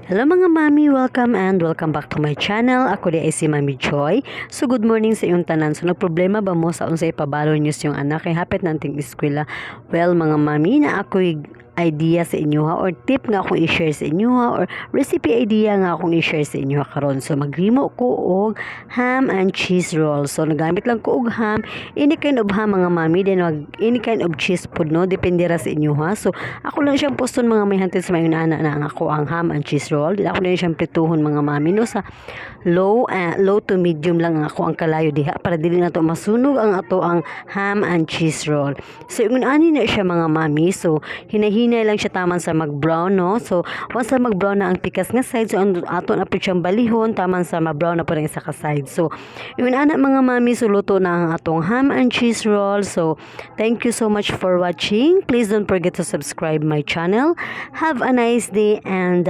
Hello mga mami, welcome back to my channel. Ako di ay si Mami Joy. So good morning sa iyong tanan. So nagproblema ba mo sa unsay ipabalo news yung anak kay hapit nanting eskwela? Well mga mami, na ako'y idea sa inyo ha, or tip nga akong i-share sa inyo ha, or recipe idea nga akong i-share sa inyo ha karon. So maghimo ko og ham and cheese roll. So nagamit lang ko og ham, any kind of ham mga mami, then any kind of cheese pod no, depende ra sa inyo ha. So ako lang siyang poston mga may hantid sa mga ana na ako ang ham and cheese roll. Di ako lang siyang prituhon mga mami no, sa low to medium lang ako ang kalayo diha para dili na to masunog ang ato ang ham and cheese roll. So yung ani na siya mga mami, so hinahinay lang siya taman sa mag-brown no. So once na mag-brown na ang pikas nga side, so ato na po siyang balihon taman sa ma-brown na po rin isa ka side. So yung ana mga mami, so luto na ang atong ham and cheese roll. So thank you so much for watching. Please don't forget to subscribe my channel. Have a nice day and